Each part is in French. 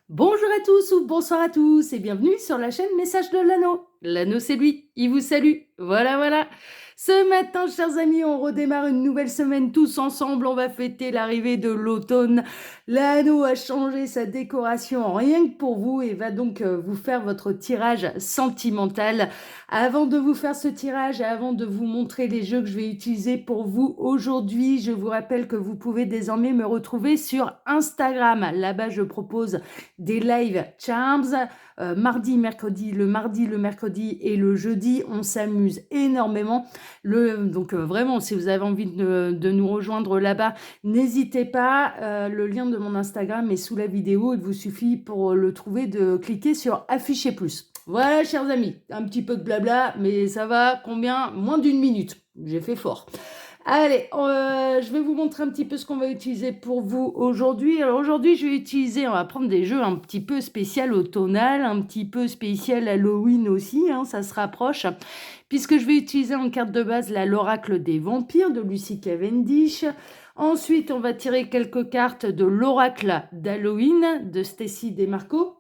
Bonjour à tous ou bonsoir à tous et bienvenue sur la chaîne Message de l'Anneau. L'Anneau c'est lui, il vous salue. Voilà, voilà. Ce matin, chers amis, on redémarre une nouvelle semaine tous ensemble. On va fêter l'arrivée de l'automne. L'Anneau a changé sa décoration rien que pour vous et va donc vous faire votre tirage sentimental. Avant de vous faire ce tirage et avant de vous montrer les jeux que je vais utiliser pour vous aujourd'hui, je vous rappelle que vous pouvez désormais me retrouver sur Instagram. Là-bas, je propose des live charms, mardi, mercredi, le mercredi et le jeudi, on s'amuse énormément. Donc vraiment, si vous avez envie de nous rejoindre là-bas, n'hésitez pas. Le lien de mon Instagram est sous la vidéo. Il vous suffit pour le trouver de cliquer sur afficher plus. Voilà, chers amis, un petit peu de blabla, mais ça va, combien? Moins d'une minute. J'ai fait fort. Allez, je vais vous montrer un petit peu ce qu'on va utiliser pour vous aujourd'hui. Alors aujourd'hui, on va prendre des jeux un petit peu spécial automnal, un petit peu spécial Halloween aussi, hein, ça se rapproche. Puisque je vais utiliser en carte de base l'Oracle des Vampires de Lucy Cavendish. Ensuite, on va tirer quelques cartes de l'Oracle d'Halloween de Stacy DeMarco.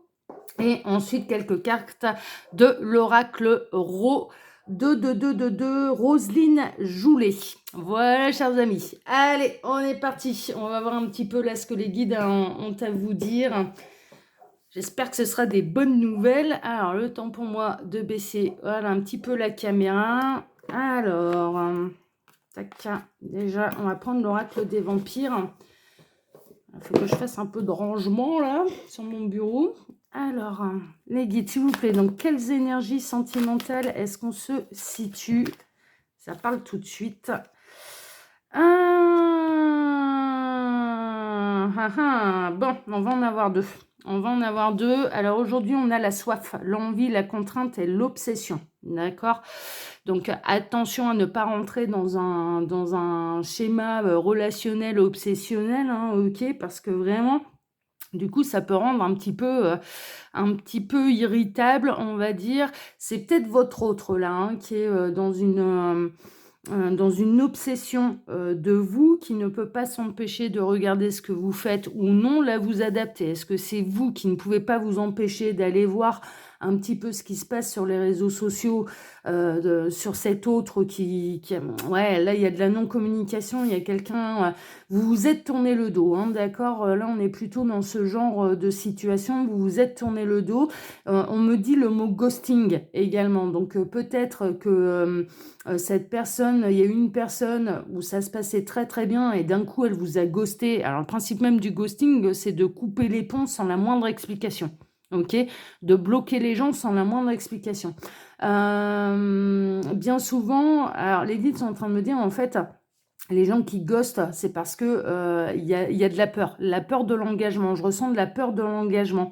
Et ensuite, quelques cartes de l'Oracle de Roselyne Joulet. Voilà, chers amis. Allez, on est parti. On va voir un petit peu là ce que les guides ont à vous dire. J'espère que ce sera des bonnes nouvelles. Alors, le temps pour moi de baisser voilà, un petit peu la caméra. Alors, tac, déjà, on va prendre l'Oracle des Vampires. Il faut que je fasse un peu de rangement là sur mon bureau. Alors, les guides, s'il vous plaît, donc quelles énergies sentimentales est-ce qu'on se situe? Ça parle tout de suite. Bon, on va en avoir deux. On va en avoir deux. Alors aujourd'hui, on a la soif, l'envie, la contrainte et l'obsession. D'accord? Donc attention à ne pas rentrer dans un schéma relationnel obsessionnel, hein, ok? Parce que vraiment, du coup, ça peut rendre un petit peu irritable, on va dire. C'est peut-être votre autre là, hein, qui est dans une obsession de vous, qui ne peut pas s'empêcher de regarder ce que vous faites ou non, là vous adaptez. Est-ce que c'est vous qui ne pouvez pas vous empêcher d'aller voir un petit peu ce qui se passe sur les réseaux sociaux, sur cet autre ouais, là il y a de la non-communication, il y a quelqu'un, vous vous êtes tourné le dos, hein, d'accord, là on est plutôt dans ce genre de situation, vous vous êtes tourné le dos. On me dit le mot ghosting également, donc peut-être que cette personne, il y a une personne où ça se passait très très bien et d'un coup elle vous a ghosté. Alors le principe même du ghosting, c'est de couper les ponts sans la moindre explication. Ok, de bloquer les gens sans la moindre explication. Bien souvent, alors les guides sont en train de me dire en fait, les gens qui ghostent, c'est parce que il y a de la peur de l'engagement. Je ressens de la peur de l'engagement.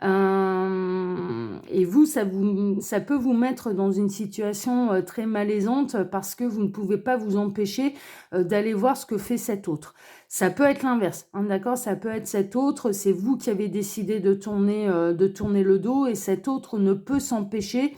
Et vous, ça peut vous mettre dans une situation très malaisante parce que vous ne pouvez pas vous empêcher d'aller voir ce que fait cet autre. Ça peut être l'inverse, hein, d'accord? Ça peut être cet autre, c'est vous qui avez décidé de tourner le dos et cet autre ne peut s'empêcher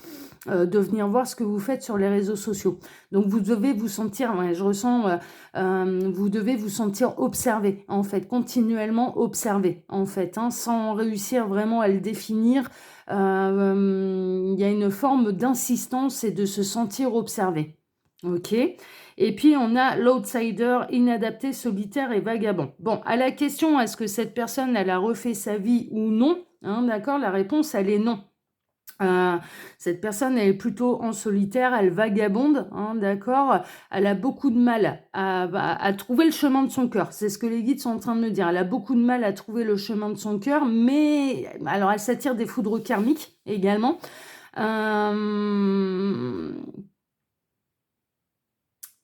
de venir voir ce que vous faites sur les réseaux sociaux. Donc vous devez vous sentir, ouais, je ressens, vous devez vous sentir observé, en fait, continuellement observé, en fait, hein, sans réussir vraiment à le définir. Il y a une forme d'insistance et de se sentir observé. Ok. Et puis on a l'outsider, inadapté, solitaire et vagabond. Bon, à la question, est-ce que cette personne, elle a refait sa vie ou non, hein, d'accord, la réponse, elle est non. Cette personne, elle est plutôt en solitaire, elle vagabonde, hein, d'accord. Elle a beaucoup de mal à trouver le chemin de son cœur. C'est ce que les guides sont en train de me dire. Elle a beaucoup de mal à trouver le chemin de son cœur, mais alors elle s'attire des foudres karmiques également.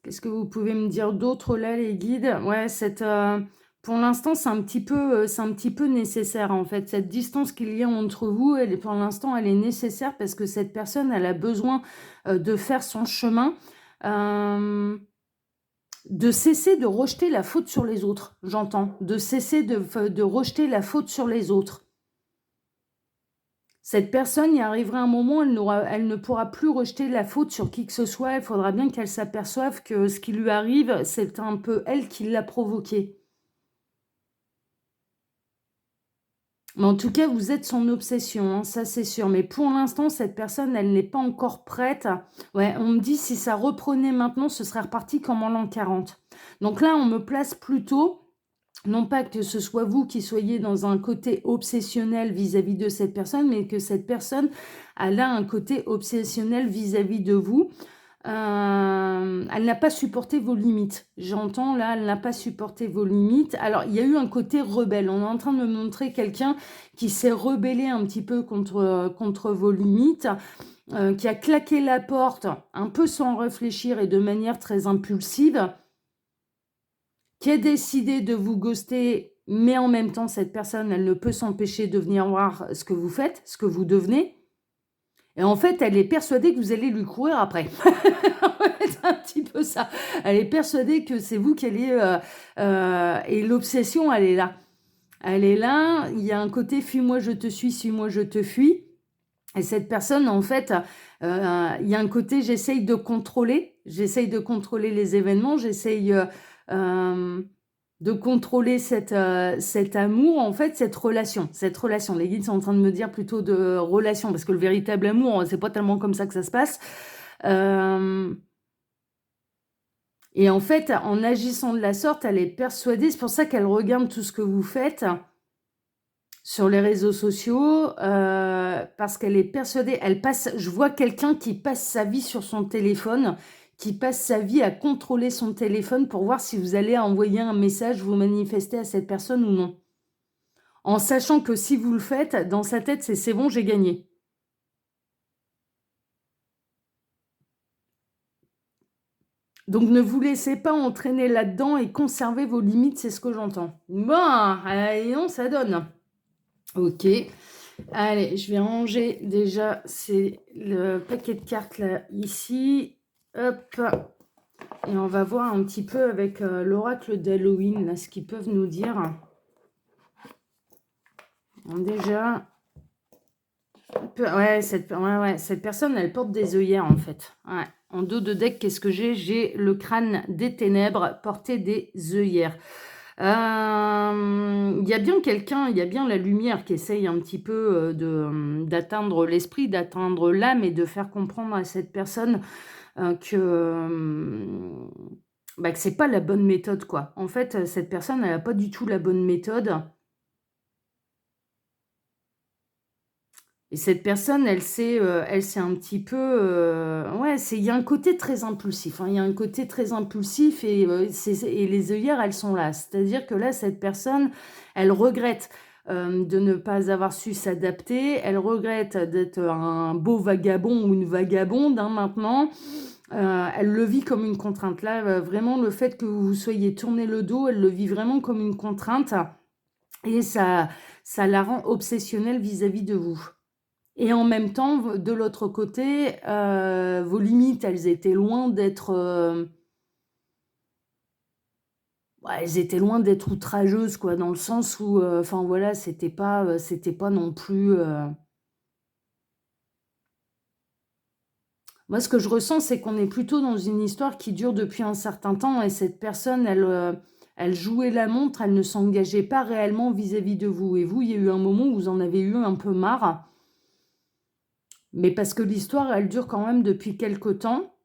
Qu'est-ce que vous pouvez me dire d'autre là, les guides? Ouais, pour l'instant, c'est un petit peu nécessaire en fait. Cette distance qu'il y a entre vous, pour l'instant, elle est nécessaire parce que cette personne, elle a besoin de faire son chemin, de cesser de rejeter la faute sur les autres, j'entends. De cesser de rejeter la faute sur les autres. Cette personne, il arrivera un moment, elle ne pourra plus rejeter la faute sur qui que ce soit. Il faudra bien qu'elle s'aperçoive que ce qui lui arrive, c'est un peu elle qui l'a provoqué. Mais en tout cas, vous êtes son obsession, hein, ça c'est sûr. Mais pour l'instant, cette personne, elle n'est pas encore prête. Ouais, on me dit si ça reprenait maintenant, ce serait reparti comme en l'an 40. Donc là, on me place plutôt, non pas que ce soit vous qui soyez dans un côté obsessionnel vis-à-vis de cette personne, mais que cette personne, elle a un côté obsessionnel vis-à-vis de vous. Elle n'a pas supporté vos limites. J'entends là, elle n'a pas supporté vos limites. Alors, il y a eu un côté rebelle. On est en train de me montrer quelqu'un qui s'est rebellé un petit peu contre vos limites, qui a claqué la porte un peu sans réfléchir et de manière très impulsive, qui a décidé de vous ghoster, mais en même temps, cette personne, elle ne peut s'empêcher de venir voir ce que vous faites, ce que vous devenez. Et en fait, elle est persuadée que vous allez lui courir après. C'est un petit peu ça. Elle est persuadée que c'est vous qui allez... et l'obsession, elle est là. Elle est là. Il y a un côté fuis-moi, je te suis-moi, je te fuis. Et cette personne, en fait, il y a un côté j'essaye de contrôler. J'essaye de contrôler les événements. J'essaye de contrôler cet amour, en fait, cette relation. Cette relation. Les guides sont en train de me dire plutôt de relation, parce que le véritable amour, c'est pas tellement comme ça que ça se passe. Et en fait, en agissant de la sorte, elle est persuadée, c'est pour ça qu'elle regarde tout ce que vous faites sur les réseaux sociaux, parce qu'elle est persuadée, je vois quelqu'un qui passe sa vie sur son téléphone, qui passe sa vie à contrôler son téléphone pour voir si vous allez envoyer un message, vous manifester à cette personne ou non. En sachant que si vous le faites, dans sa tête, c'est bon, j'ai gagné. Donc ne vous laissez pas entraîner là-dedans et conservez vos limites, c'est ce que j'entends. Bon, allez, non, ça donne. Ok. Allez, je vais ranger déjà le paquet de cartes là, ici. Hop. Et on va voir un petit peu avec l'oracle d'Halloween, là, ce qu'ils peuvent nous dire. Bon, déjà... Ouais, cette personne, elle porte des œillères, en fait. Ouais. En dos de deck, qu'est-ce que j'ai? J'ai le crâne des ténèbres, porter des œillères. Il y a bien quelqu'un, il y a bien la lumière qui essaye un petit peu d'atteindre l'esprit, d'atteindre l'âme et de faire comprendre à cette personne que c'est pas la bonne méthode, quoi. En fait, cette personne, elle n'a pas du tout la bonne méthode. Et cette personne, elle s'est un petit peu... ouais, il y a un côté très impulsif. Hein, il y a un côté très impulsif et les œillères, elles sont là. C'est-à-dire que là, cette personne, elle regrette de ne pas avoir su s'adapter. Elle regrette d'être un beau vagabond ou une vagabonde maintenant. Elle le vit comme une contrainte. Là, vraiment, le fait que vous soyez tourné le dos, elle le vit vraiment comme une contrainte. Et ça la rend obsessionnelle vis-à-vis de vous. Et en même temps, de l'autre côté, vos limites, elles étaient loin d'être... elles étaient loin d'être outrageuses, quoi, dans le sens où, enfin voilà, c'était pas non plus... Moi, ce que je ressens, c'est qu'on est plutôt dans une histoire qui dure depuis un certain temps et cette personne, elle jouait la montre, elle ne s'engageait pas réellement vis-à-vis de vous. Et vous, il y a eu un moment où vous en avez eu un peu marre. Mais parce que l'histoire, elle dure quand même depuis quelque temps.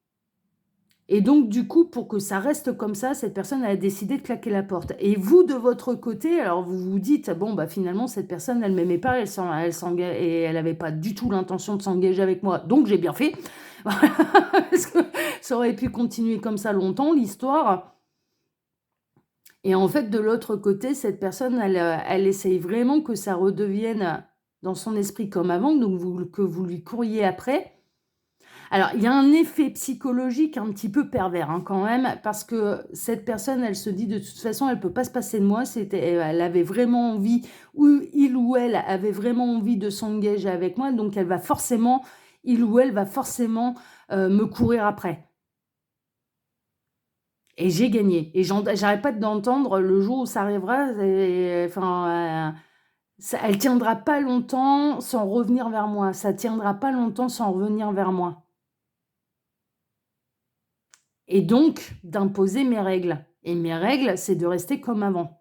Et donc, du coup, pour que ça reste comme ça, cette personne a décidé de claquer la porte. Et vous, de votre côté, alors vous vous dites, bon, bah finalement, cette personne, elle m'aimait pas, et elle n'avait pas du tout l'intention de s'engager avec moi, donc j'ai bien fait. Parce que ça aurait pu continuer comme ça longtemps, l'histoire. Et en fait, de l'autre côté, cette personne, elle essaye vraiment que ça redevienne dans son esprit comme avant, donc que vous lui courriez après. Alors, il y a un effet psychologique un petit peu pervers hein, quand même, parce que cette personne, elle se dit de toute façon, elle ne peut pas se passer de moi. Elle avait vraiment envie, ou il ou elle avait vraiment envie de s'engager avec moi, donc il ou elle va forcément me courir après. Et j'ai gagné. Et j'arrête pas d'entendre le jour où ça arrivera. Elle tiendra pas longtemps sans revenir vers moi. Ça tiendra pas longtemps sans revenir vers moi. Et donc, d'imposer mes règles. Et mes règles, c'est de rester comme avant.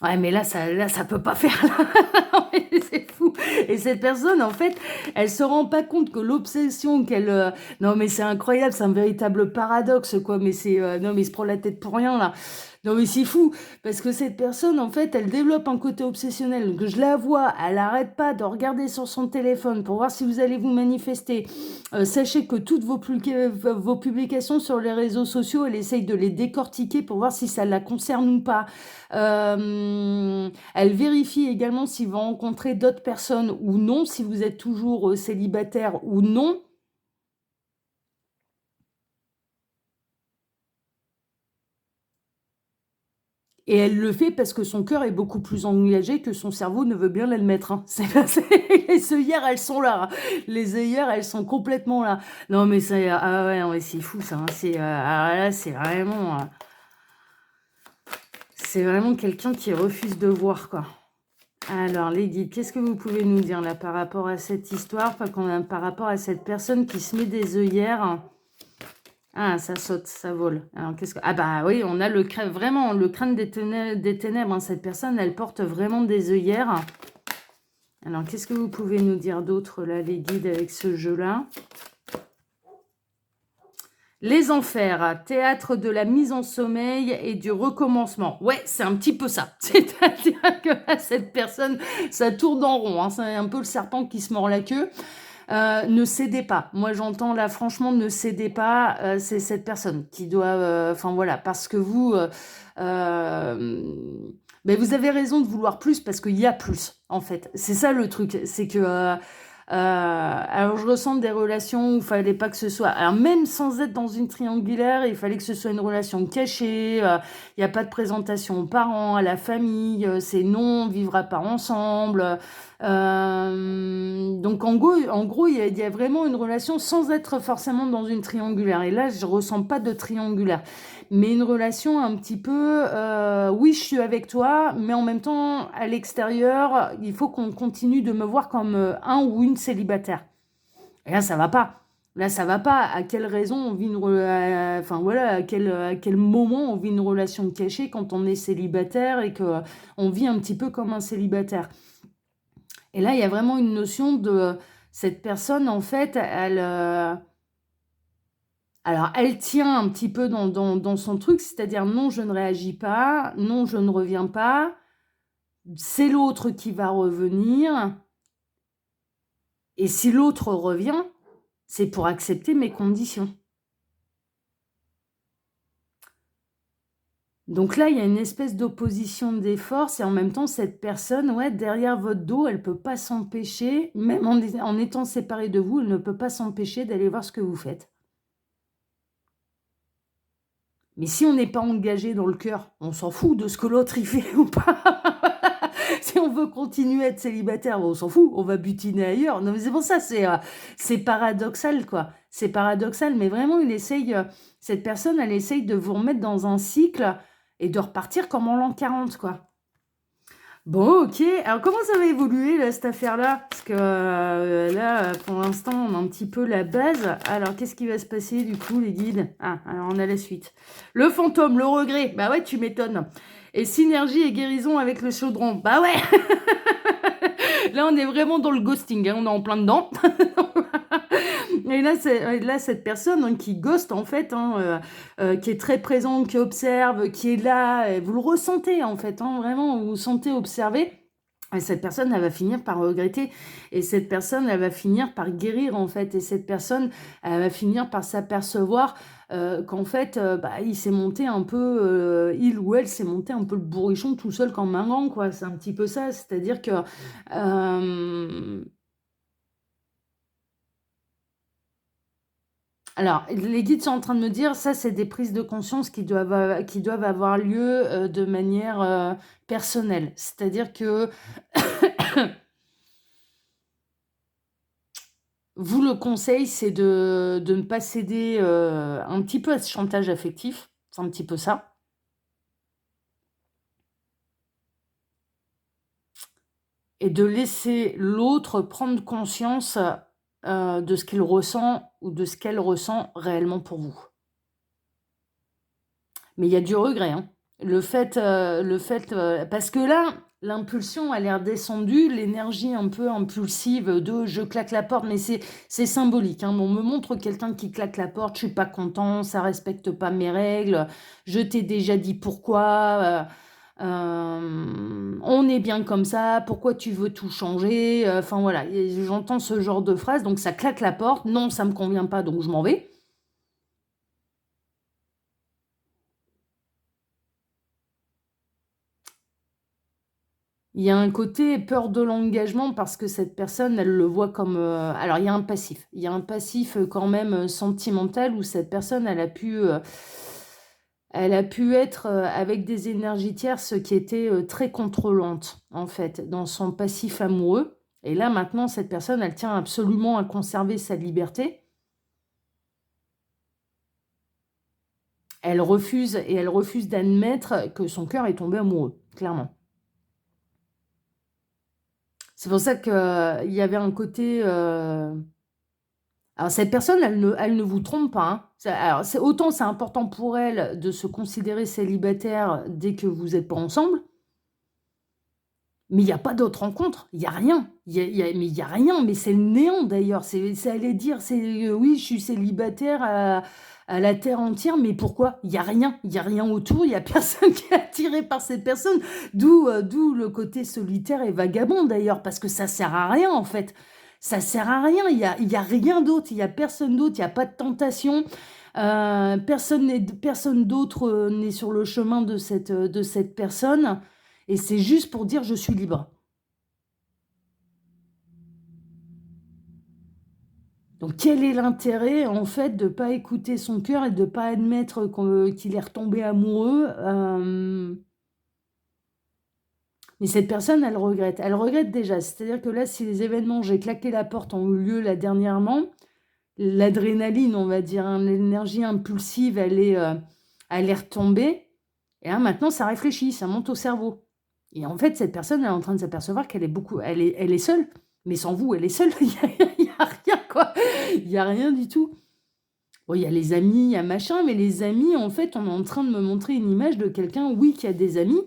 Ouais, mais là, ça peut pas faire là. Non, mais c'est fou et cette personne, en fait, elle se rend pas compte que l'obsession non, mais c'est incroyable, c'est un véritable paradoxe, quoi, mais non, mais il se prend la tête pour rien, là. Non, mais c'est fou parce que cette personne, en fait, elle développe un côté obsessionnel. Donc je la vois, elle arrête pas de regarder sur son téléphone pour voir si vous allez vous manifester. Sachez que toutes vos publications sur les réseaux sociaux, elle essaye de les décortiquer pour voir si ça la concerne ou pas. Elle vérifie également si vous rencontrez d'autres personnes ou non, si vous êtes toujours célibataire ou non. Et elle le fait parce que son cœur est beaucoup plus engagé que son cerveau ne veut bien l'admettre, hein. Les œillères, elles sont là, hein. Les œillères, elles sont complètement là. Non, mais ah ouais, non, mais c'est fou ça, hein. Là, c'est vraiment quelqu'un qui refuse de voir, quoi. Alors, les guides, qu'est-ce que vous pouvez nous dire là par rapport à cette histoire, par rapport à cette personne qui se met des œillères? Ah, ça saute, ça vole. Alors, Ah bah oui, on a vraiment le crâne des ténèbres, hein. Cette personne, elle porte vraiment des œillères. Alors, qu'est-ce que vous pouvez nous dire d'autre là, les guides, avec ce jeu-là? Les enfers, théâtre de la mise en sommeil et du recommencement. Ouais, c'est un petit peu ça. C'est-à-dire que là, cette personne, ça tourne en rond, hein. C'est un peu le serpent qui se mord la queue. Ne cédez pas. Moi, j'entends là, franchement, ne cédez pas. C'est cette personne qui doit... Enfin, voilà, parce que ben, vous avez raison de vouloir plus parce qu'il y a plus, en fait. C'est ça le truc. C'est que... alors, je ressens des relations où il fallait pas que ce soit... Alors, même sans être dans une triangulaire, il fallait que ce soit une relation cachée. Il n'y a pas de présentation aux parents, à la famille. C'est non, on vivra pas ensemble. Donc en gros, il y a vraiment une relation sans être forcément dans une triangulaire. Et là, je ressens pas de triangulaire, mais une relation un petit peu, oui, je suis avec toi, mais en même temps, à l'extérieur, il faut qu'on continue de me voir comme un ou une célibataire. Et là, ça va pas. Là, ça va pas. À quelle raison on vit enfin voilà, à quel moment on vit une relation cachée quand on est célibataire et que on vit un petit peu comme un célibataire. Et là, il y a vraiment une notion de cette personne, en fait, alors, elle tient un petit peu dans son truc, c'est-à-dire non, je ne réagis pas, non, je ne reviens pas, c'est l'autre qui va revenir. Et si l'autre revient, c'est pour accepter mes conditions. Donc là, il y a une espèce d'opposition des forces et en même temps, cette personne, ouais, derrière votre dos, elle peut pas s'empêcher, même en étant séparée de vous, elle ne peut pas s'empêcher d'aller voir ce que vous faites. Mais si on n'est pas engagé dans le cœur, on s'en fout de ce que l'autre il fait ou pas. Si on veut continuer à être célibataire, on s'en fout, on va butiner ailleurs. Non, mais c'est pour ça, c'est paradoxal, quoi. C'est paradoxal, mais vraiment, cette personne, elle essaye de vous remettre dans un cycle et de repartir comme en l'an 40, quoi. Bon, ok. Alors, comment ça va évoluer, là, cette affaire-là? Parce que là, pour l'instant, on a un petit peu la base. Alors, qu'est-ce qui va se passer, du coup, les guides? Ah, alors, on a la suite. Le fantôme, le regret. Bah ouais, tu m'étonnes. Et synergie et guérison avec le chaudron. Bah ouais. Là, on est vraiment dans le ghosting, hein. On est en plein dedans. Et là, cette personne, hein, qui ghost, en fait, hein, qui est très présente, qui observe, qui est là, et vous le ressentez, en fait, hein, vraiment, vous vous sentez observé. Et cette personne, elle va finir par regretter. Et cette personne, elle va finir par guérir, en fait. Et cette personne, elle va finir par s'apercevoir qu'en fait, bah, il s'est monté un peu, il ou elle s'est monté un peu le bourrichon tout seul comme un grand, quoi. C'est un petit peu ça. C'est-à-dire que... alors, les guides sont en train de me dire, ça, c'est des prises de conscience qui doivent avoir lieu de manière personnelle. C'est-à-dire que vous, le conseil, c'est de ne pas céder un petit peu à ce chantage affectif. C'est un petit peu ça. Et de laisser l'autre prendre conscience de ce qu'il ressent ou de ce qu'elle ressent réellement pour vous. Mais il y a du regret, hein. Parce que là, l'impulsion a l'air descendue, l'énergie un peu impulsive de je claque la porte, mais c'est symbolique, hein. On me montre quelqu'un qui claque la porte, je suis pas content, ça respecte pas mes règles, je t'ai déjà dit pourquoi, on est bien comme ça, pourquoi tu veux tout changer, enfin voilà, j'entends ce genre de phrase, donc ça claque la porte, non, ça me convient pas, donc je m'en vais. Il y a un côté peur de l'engagement parce que cette personne, elle le voit comme... alors, il y a un passif. Il y a un passif quand même sentimental où cette personne, elle a pu être avec des énergies tierces qui étaient très contrôlantes, en fait, dans son passif amoureux. Et là, maintenant, cette personne, elle tient absolument à conserver sa liberté. Elle refuse d'admettre que son cœur est tombé amoureux, clairement. C'est pour ça qu'il y avait un côté... Alors, cette personne, elle ne vous trompe pas, hein. Alors, autant c'est important pour elle de se considérer célibataire dès que vous n'êtes pas ensemble, mais il n'y a pas d'autre rencontre, il n'y a rien. Mais il y a rien, mais c'est le néant d'ailleurs. C'est aller dire, oui, je suis célibataire à la terre entière, mais pourquoi? Il y a rien autour, il n'y a personne qui est attiré par cette personne, d'où le côté solitaire et vagabond d'ailleurs, parce que ça sert à rien en fait. Ça sert à rien, il y a rien d'autre, il n'y a personne d'autre, il n'y a pas de tentation. Personne d'autre n'est sur le chemin de cette personne. Et c'est juste pour dire je suis libre. Donc quel est l'intérêt en fait de ne pas écouter son cœur et de ne pas admettre qu'il est retombé amoureux Mais cette personne, elle regrette. Elle regrette déjà. C'est-à-dire que là, si les événements, j'ai claqué la porte, ont eu lieu là dernièrement, l'adrénaline, on va dire, hein, l'énergie impulsive, elle est retombée. Et là, maintenant, ça réfléchit, ça monte au cerveau. Et en fait, cette personne, elle est en train de s'apercevoir qu'elle est elle est seule. Mais sans vous, elle est seule. Il n'y a rien, quoi. Il n'y a rien du tout. Bon, il y a les amis, il y a machin, mais les amis, en fait, on est en train de me montrer une image de quelqu'un, oui, qui a des amis,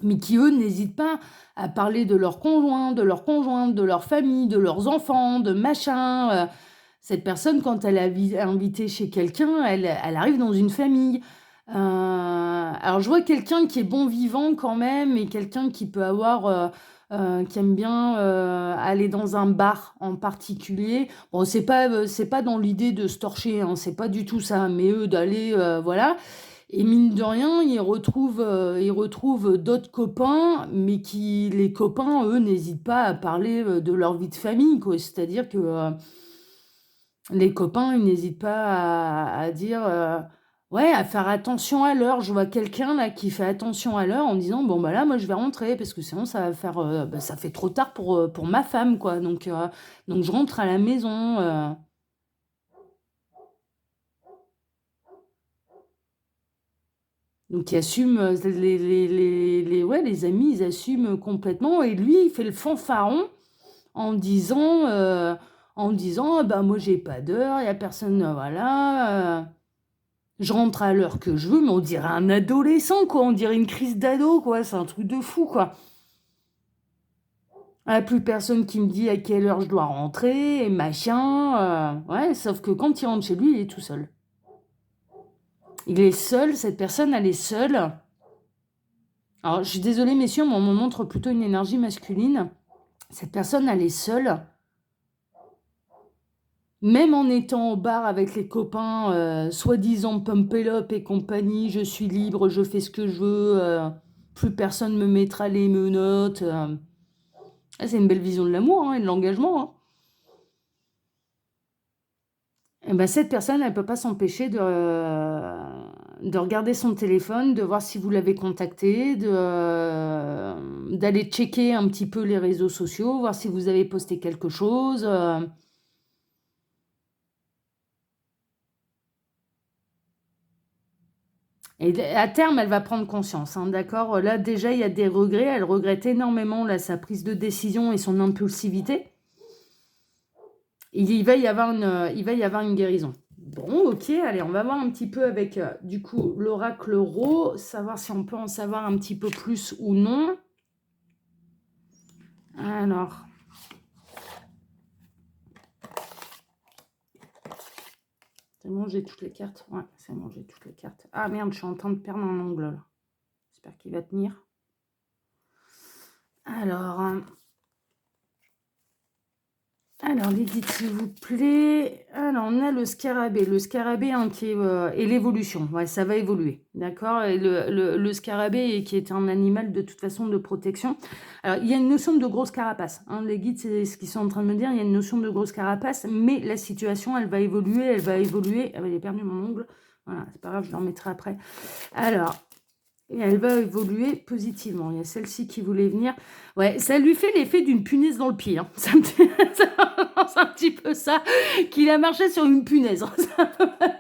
mais qui, eux, n'hésitent pas à parler de leur conjoint, de leur conjointe, de leur famille, de leurs enfants, de machin. Cette personne, quand elle est invitée chez quelqu'un, elle arrive dans une famille. Alors, je vois quelqu'un qui est bon vivant quand même, et quelqu'un qui peut avoir... qui aime bien aller dans un bar en particulier. Bon, c'est pas dans l'idée de se torcher, hein, c'est pas du tout ça, mais eux d'aller, voilà. Et mine de rien, ils retrouvent d'autres copains, mais les copains, eux, n'hésitent pas à parler de leur vie de famille, quoi. C'est-à-dire que les copains, ils n'hésitent pas à dire, ouais, à faire attention à l'heure. Je vois quelqu'un là qui fait attention à l'heure en disant, bon, bah là, moi, je vais rentrer, parce que sinon, ça va faire, ça fait trop tard pour ma femme, quoi. Donc je rentre à la maison. Donc, il assume, ouais, les amis, ils assument complètement. Et lui, il fait le fanfaron en disant, ah, bah, moi, j'ai pas d'heure, il n'y a personne, voilà. Je rentre à l'heure que je veux, mais on dirait un adolescent, quoi. On dirait une crise d'ado, quoi. C'est un truc de fou, quoi. Ah, plus personne qui me dit à quelle heure je dois rentrer, et machin. Ouais, sauf que quand il rentre chez lui, il est tout seul. Il est seul, cette personne, elle est seule. Alors, je suis désolée, messieurs, mais on me montre plutôt une énergie masculine. Cette personne, elle est seule. Même en étant au bar avec les copains, soi-disant pump it up et compagnie, je suis libre, je fais ce que je veux, plus personne me mettra les menottes. Ah, c'est une belle vision de l'amour, hein, et de l'engagement, hein. Et ben, cette personne, elle ne peut pas s'empêcher de regarder son téléphone, de voir si vous l'avez contacté, d'aller checker un petit peu les réseaux sociaux, voir si vous avez posté quelque chose. Et à terme, elle va prendre conscience, hein, d'accord? Là, déjà, il y a des regrets. Elle regrette énormément là, sa prise de décision et son impulsivité. Il va y avoir une guérison. Bon, ok, allez, on va voir un petit peu avec, du coup, l'oracle Ro, savoir si on peut en savoir un petit peu plus ou non. Alors, c'est bon, j'ai toutes les cartes. Ouais, c'est bon, j'ai toutes les cartes. Ah merde, je suis en train de perdre un angle là. J'espère qu'il va tenir. Alors, les guides, s'il vous plaît. Alors, on a le scarabée. Le scarabée hein, qui est et l'évolution. Ouais, ça va évoluer. D'accord. Et le scarabée qui est un animal de toute façon de protection. Alors, il y a une notion de grosse carapace. Hein. Les guides, c'est ce qu'ils sont en train de me dire. Il y a une notion de grosse carapace, mais la situation, elle va évoluer. Elle va évoluer. Ah, j'ai perdu mon ongle. Voilà, c'est pas grave, je le remettrai après. Alors, et elle va évoluer positivement. Il y a celle-ci qui voulait venir. Ouais, ça lui fait l'effet d'une punaise dans le pied. Hein. C'est un petit peu ça, qu'il a marché sur une punaise.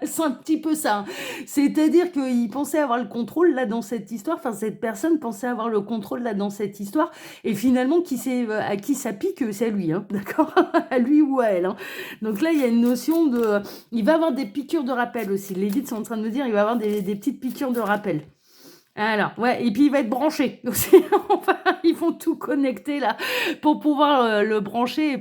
C'est un petit peu ça. Hein. C'est-à-dire qu'il pensait avoir le contrôle là dans cette histoire. Enfin, cette personne pensait avoir le contrôle là dans cette histoire. Et finalement, à qui ça pique, c'est à lui. Hein. D'accord. À lui ou à elle. Hein. Donc là, il y a une notion de... Il va avoir des piqûres de rappel aussi. Les guides sont en train de me dire il va avoir des petites piqûres de rappel. Alors, ouais, et puis il va être branché aussi. Enfin, ils vont tout connecter là pour pouvoir le brancher et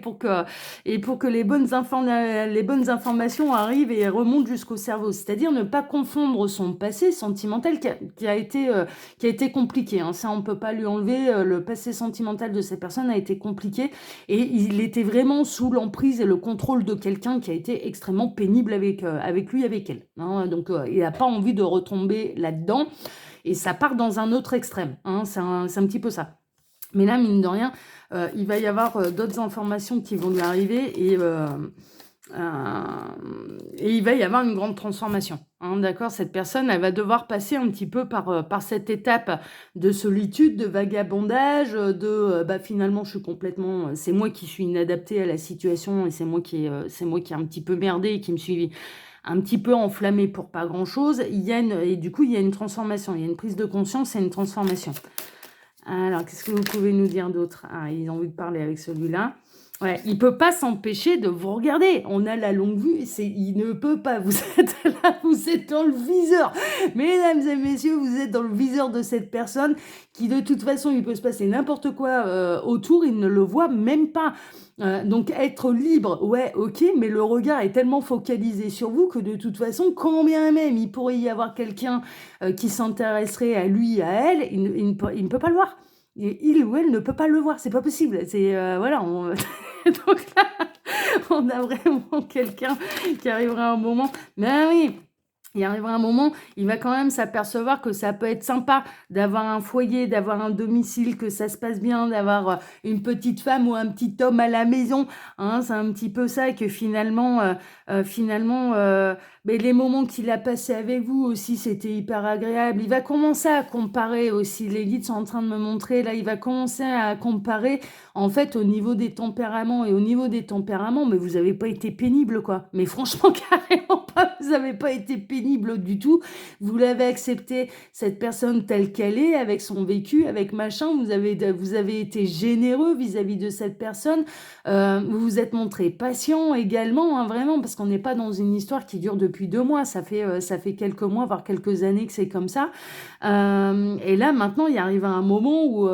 pour que les bonnes informations arrivent et remontent jusqu'au cerveau. C'est-à-dire ne pas confondre son passé sentimental qui a été compliqué. Hein. Ça, on peut pas lui enlever. Le passé sentimental de cette personne a été compliqué et il était vraiment sous l'emprise et le contrôle de quelqu'un qui a été extrêmement pénible avec lui, avec elle. Hein. Donc, il n'a pas envie de retomber là-dedans. Et ça part dans un autre extrême. Hein, c'est un petit peu ça. Mais là, mine de rien, il va y avoir d'autres informations qui vont lui arriver et il va y avoir une grande transformation. Hein, d'accord, cette personne, elle va devoir passer un petit peu par cette étape de solitude, de vagabondage, finalement, je suis complètement... C'est moi qui suis inadaptée à la situation et c'est moi qui ai un petit peu merdé et qui me suis un petit peu enflammé pour pas grand-chose. Et du coup, il y a une transformation. Il y a une prise de conscience et une transformation. Alors, qu'est-ce que vous pouvez nous dire d'autre? Ah, ils ont envie de parler avec celui-là. Ouais, il peut pas s'empêcher de vous regarder. On a la longue vue, il ne peut pas. Vous êtes là, vous êtes dans le viseur. Mesdames et messieurs, vous êtes dans le viseur de cette personne qui, de toute façon, il peut se passer n'importe quoi autour, il ne le voit même pas. Donc être libre, ouais, ok, mais le regard est tellement focalisé sur vous que de toute façon, quand bien même il pourrait y avoir quelqu'un qui s'intéresserait à lui, à elle, il ne peut pas le voir. Il ou elle ne peut pas le voir, c'est pas possible. C'est voilà. Donc là, on a vraiment quelqu'un qui arrivera à un moment. Mais oui. Il arrivera un moment, il va quand même s'apercevoir que ça peut être sympa d'avoir un foyer, d'avoir un domicile, que ça se passe bien, d'avoir une petite femme ou un petit homme à la maison. Hein, c'est un petit peu ça que finalement, mais les moments qu'il a passés avec vous aussi, c'était hyper agréable. Il va commencer à comparer aussi. Les guides sont en train de me montrer, là, il va commencer à comparer, en fait, au niveau des tempéraments. Et au niveau des tempéraments, mais vous n'avez pas été pénible, quoi. Mais franchement, carrément pas, vous n'avez pas été pénible du tout. Vous l'avez accepté, cette personne telle qu'elle est, avec son vécu, avec machin. Vous avez été généreux vis-à-vis de cette personne. Vous vous êtes montré patient également, hein, vraiment, parce qu'on n'est pas dans une histoire qui dure depuis 2 mois. Ça fait quelques mois, voire quelques années que c'est comme ça. Et là, maintenant, il arrive à un moment où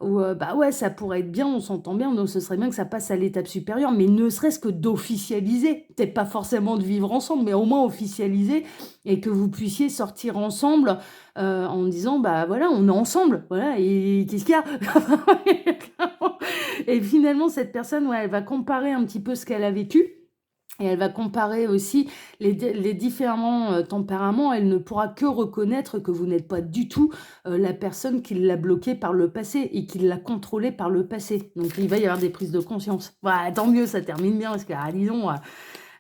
bah ouais, ça pourrait être bien, on s'entend bien, donc ce serait bien que ça passe à l'étape supérieure, mais ne serait-ce que d'officialiser, peut-être pas forcément de vivre ensemble, mais au moins officialiser, et que vous puissiez sortir ensemble en disant, bah voilà, on est ensemble, voilà, et qu'est-ce qu'il y a? Et finalement, cette personne, ouais, elle va comparer un petit peu ce qu'elle a vécu. Et elle va comparer aussi les différents tempéraments. Elle ne pourra que reconnaître que vous n'êtes pas du tout la personne qui l'a bloqué par le passé et qui l'a contrôlé par le passé. Donc il va y avoir des prises de conscience. Voilà, tant mieux, ça termine bien parce que, disons...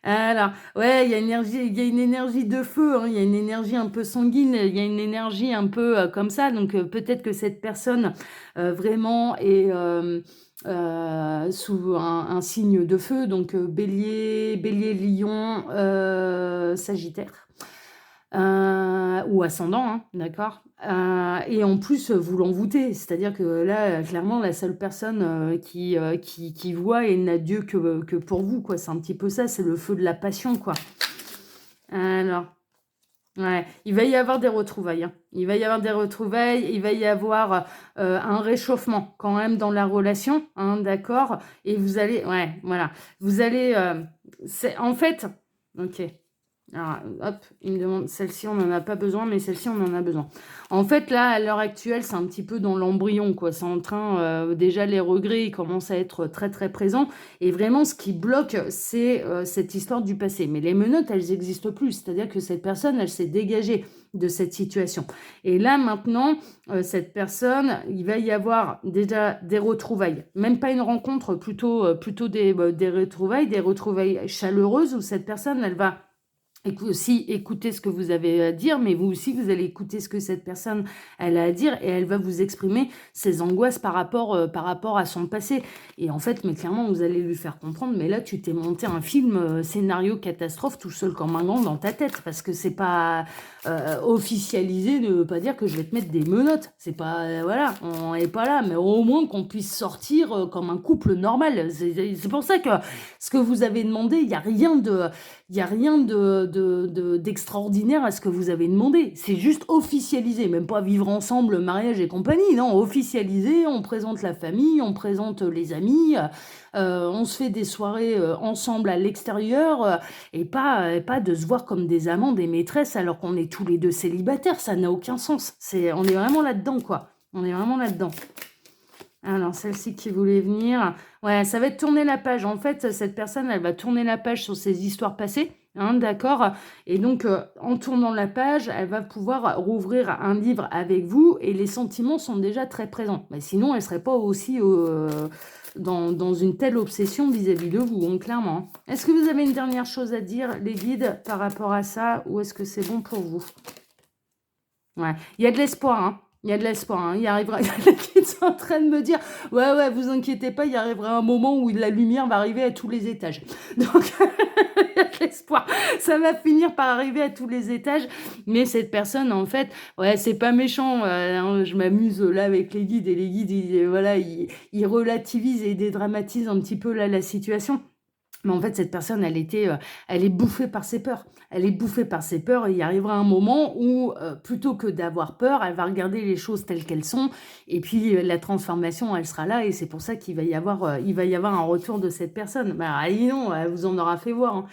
alors, ouais, il y a une énergie de feu, hein, il y a une énergie un peu sanguine, il y a une énergie un peu comme ça. Donc peut-être que cette personne vraiment est sous un signe de feu, donc bélier, lion, sagittaire. Ou ascendant, hein, d'accord. Et en plus, vous l'envoûtez, c'est-à-dire que là, clairement, la seule personne qui voit et n'a Dieu que pour vous, quoi. C'est un petit peu ça, c'est le feu de la passion, quoi. Alors, ouais, il va y avoir des retrouvailles, hein. Il va y avoir des retrouvailles, il va y avoir, un réchauffement quand même dans la relation, hein, d'accord? Et vous allez ouais, voilà. Vous allez, c'est en fait OK. Alors, hop, il me demande celle-ci, on n'en a pas besoin, mais celle-ci, on en a besoin. En fait, là, à l'heure actuelle, c'est un petit peu dans l'embryon, quoi. C'est en train, déjà, les regrets, ils commencent à être très, très présents. Et vraiment, ce qui bloque, c'est cette histoire du passé. Mais les menottes, elles n'existent plus. C'est-à-dire que cette personne, elle s'est dégagée de cette situation. Et là, maintenant, cette personne, il va y avoir déjà des retrouvailles. Même pas une rencontre, plutôt des retrouvailles chaleureuses où cette personne, elle va aussi écoutez ce que vous avez à dire, mais vous aussi, vous allez écouter ce que cette personne, elle a à dire et elle va vous exprimer ses angoisses par rapport à son passé. Et en fait, mais clairement, vous allez lui faire comprendre, mais là, tu t'es monté un film scénario catastrophe tout seul comme un grand dans ta tête, parce que c'est pas officialisé ne veut pas dire que je vais te mettre des menottes. C'est pas, voilà, on n'est pas là, mais au moins qu'on puisse sortir comme un couple normal. C'est pour ça que ce que vous avez demandé, il n'y a rien de il y a rien d'extraordinaire à ce que vous avez demandé. C'est juste officialisé, même pas vivre ensemble, mariage et compagnie. Non, officialisé, on présente la famille, on présente les amis, on se fait des soirées ensemble à l'extérieur et pas de se voir comme des amants, des maîtresses alors qu'on est tous les deux célibataires. Ça n'a aucun sens. On est vraiment là-dedans, quoi. On est vraiment là-dedans. Alors, celle-ci qui voulait venir. Ouais, ça va être tourner la page. En fait, cette personne, elle va tourner la page sur ses histoires passées. Hein, d'accord? Et donc, en tournant la page, elle va pouvoir rouvrir un livre avec vous et les sentiments sont déjà très présents. Mais sinon, elle ne serait pas aussi dans une telle obsession vis-à-vis de vous, hein, clairement. Est-ce que vous avez une dernière chose à dire, les guides, par rapport à ça, ou est-ce que c'est bon pour vous? Ouais, il y a de l'espoir, hein. Il y a de l'espoir, hein. Il arrivera, il y en a qui sont en train de me dire, ouais, ouais, vous inquiétez pas, il arrivera un moment où la lumière va arriver à tous les étages. Donc, il y a de l'espoir. Ça va finir par arriver à tous les étages. Mais cette personne, en fait, ouais, c'est pas méchant. Hein, je m'amuse là avec les guides et les guides, voilà, ils relativisent et dédramatisent un petit peu là la situation. Mais en fait, cette personne, elle est bouffée par ses peurs. Elle est bouffée par ses peurs et il arrivera un moment où, plutôt que d'avoir peur, elle va regarder les choses telles qu'elles sont et puis, la transformation, elle sera là et c'est pour ça il va y avoir un retour de cette personne. Bah, ah dis donc, elle vous en aura fait voir, hein.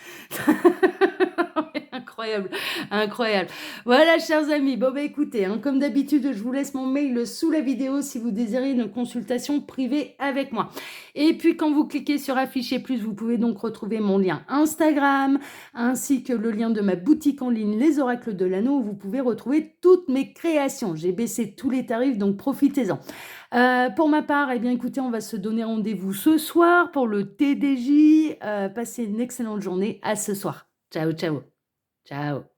Incroyable, incroyable. Voilà, chers amis, bon, bah, écoutez, hein, comme d'habitude, je vous laisse mon mail sous la vidéo si vous désirez une consultation privée avec moi. Et puis, quand vous cliquez sur afficher plus, vous pouvez donc retrouver mon lien Instagram, ainsi que le lien de ma boutique en ligne Les Oracles de l'Anneau, où vous pouvez retrouver toutes mes créations. J'ai baissé tous les tarifs, donc profitez-en. Pour ma part, eh bien, écoutez, on va se donner rendez-vous ce soir pour le TDJ. Passez une excellente journée. À ce soir. Ciao, ciao. Ciao.